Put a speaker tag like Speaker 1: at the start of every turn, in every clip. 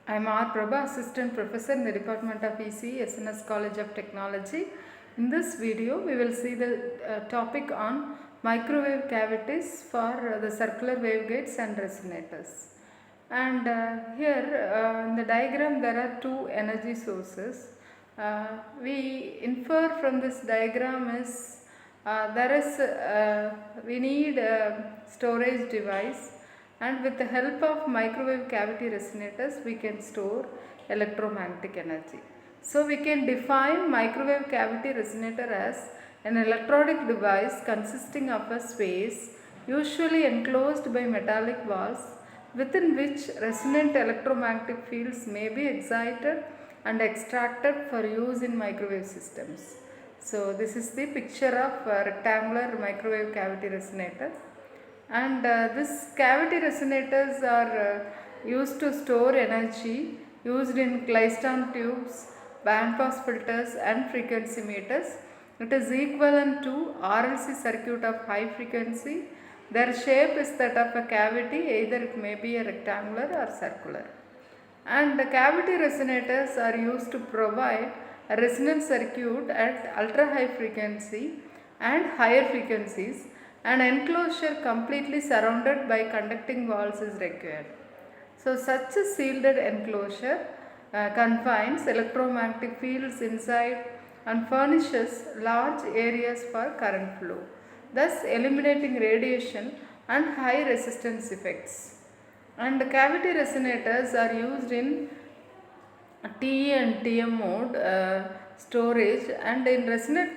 Speaker 1: I am R. Prabha, Assistant Professor in the Department of EC, SNS College of Technology. In this video, we will see the topic on microwave cavities for the circular waveguides and resonators. And here in the diagram there are two energy sources. We infer from this diagram is we need a storage device, and with the help of microwave cavity resonators we can store electromagnetic energy. So we can define microwave cavity resonator as an electronic device consisting of a space usually enclosed by metallic walls within which resonant electromagnetic fields may be excited and extracted for use in microwave systems. So this is the picture of a rectangular microwave cavity resonator, and this cavity resonators are used to store energy used in Klystron tubes, bandpass filters and frequency meters. It is equivalent to RLC circuit of high frequency. Their shape is that of a cavity, either it may be a rectangular or circular. And the cavity resonators are used to provide a resonant circuit at ultra high frequency and higher frequencies. An enclosure completely surrounded by conducting walls is required. So such a shielded enclosure confines electromagnetic fields inside and furnishes large areas for current flow, thus eliminating radiation and high resistance effects. And cavity resonators are used in TE and TM mode storage, and in resonant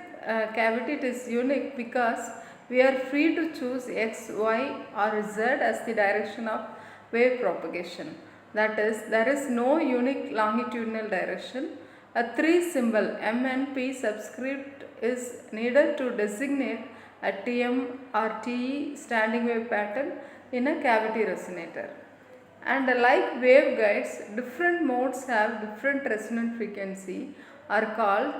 Speaker 1: cavity it is unique because we are free to choose X, Y or Z as the direction of wave propagation. That is, there is no unique longitudinal direction. A 3 symbol M and P subscript is needed to designate a TM or TE standing wave pattern in a cavity resonator. And like waveguides, different modes have different resonant frequency are called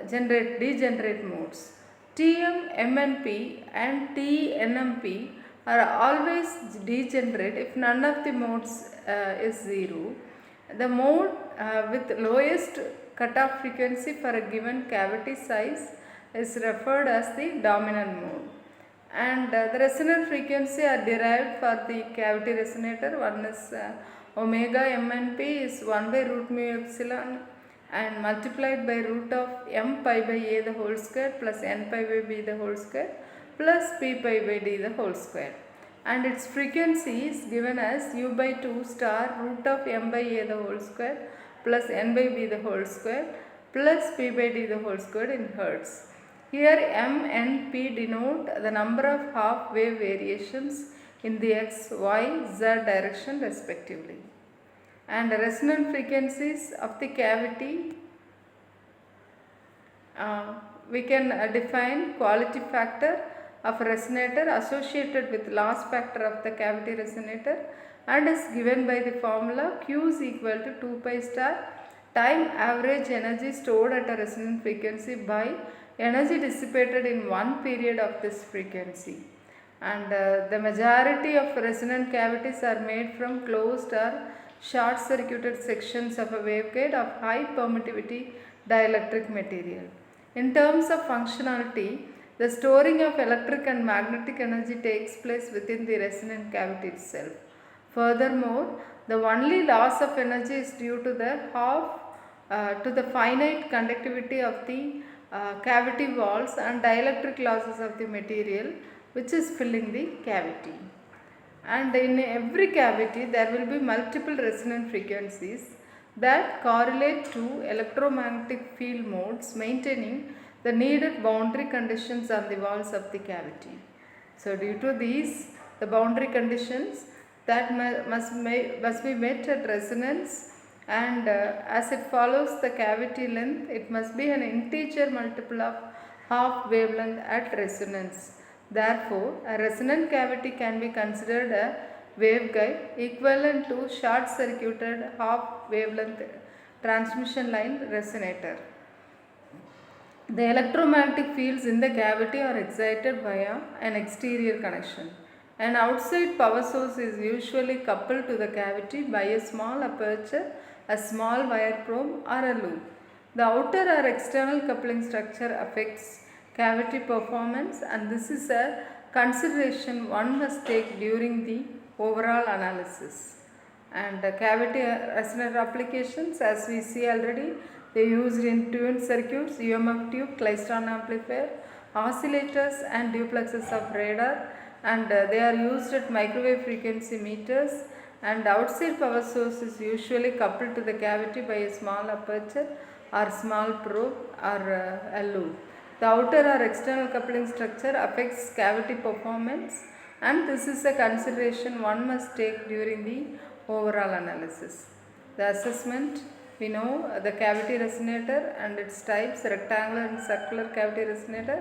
Speaker 1: degenerate modes. TM, MNP and TNMP are always degenerate if none of the modes is 0. The mode with lowest cutoff frequency for a given cavity size is referred as the dominant mode. And the resonant frequency are derived for the cavity resonator. One is omega MNP is 1 by root mu epsilon and multiplied by root of m pi by a the whole square plus n pi by b the whole square plus p pi by d the whole square. And its frequency is given as u by 2 star root of m by a the whole square plus n by b the whole square plus p by d the whole square in hertz. Here M and P denote the number of half wave variations in the x, y, z direction respectively. And the resonant frequencies of the cavity, we can define quality factor of a resonator associated with loss factor of the cavity resonator, and is given by the formula Q is equal to 2 pi star time average energy stored at a resonant frequency by energy dissipated in one period of this frequency. And the majority of resonant cavities are made from closed or short circuited sections of a waveguide of high permittivity dielectric material. In terms of functionality, the storing of electric and magnetic energy takes place within the resonant cavity itself. Furthermore, the only loss of energy is due to the finite conductivity of the cavity walls and dielectric losses of the material which is filling the cavity. And in every cavity there will be multiple resonant frequencies that correlate to electromagnetic field modes, maintaining the needed boundary conditions on the walls of the cavity. So due to these, the boundary conditions that must be met at resonance, and as it follows the cavity length, it must be an integer multiple of half wavelength at resonance. Therefore, a resonant cavity can be considered a waveguide equivalent to short circuited half wavelength transmission line resonator. The electromagnetic fields in the cavity are excited via an exterior connection. An outside power source is usually coupled to the cavity by a small aperture, a small wire probe, or a loop. The outer or external coupling structure affects cavity performance, and this is a consideration one must take during the overall analysis. And cavity resonator applications, as we see already, they used in tuned circuits, UMF tube, klystron amplifier, oscillators and duplexes of radar, and they are used at microwave frequency meters. And outside power source is usually coupled to the cavity by a small aperture or small probe or a loop. The outer or external coupling structure affects cavity performance, and this is a consideration one must take during the overall analysis. The assessment, we know the cavity resonator and its types, rectangular and circular cavity resonator.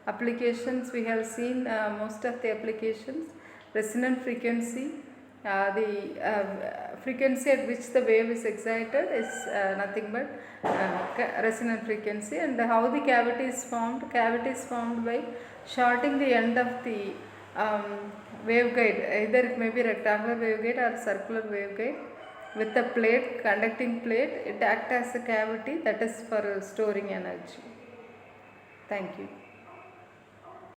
Speaker 1: Applications, we have seen most of the applications. Resonant frequency, the frequency at which the wave is excited is nothing but resonant frequency. And how the cavity is formed? Cavity is formed by shorting the end of the waveguide, either it may be rectangular waveguide or circular waveguide, with a plate, conducting plate. It acts as a cavity, that is for storing energy. Thank you.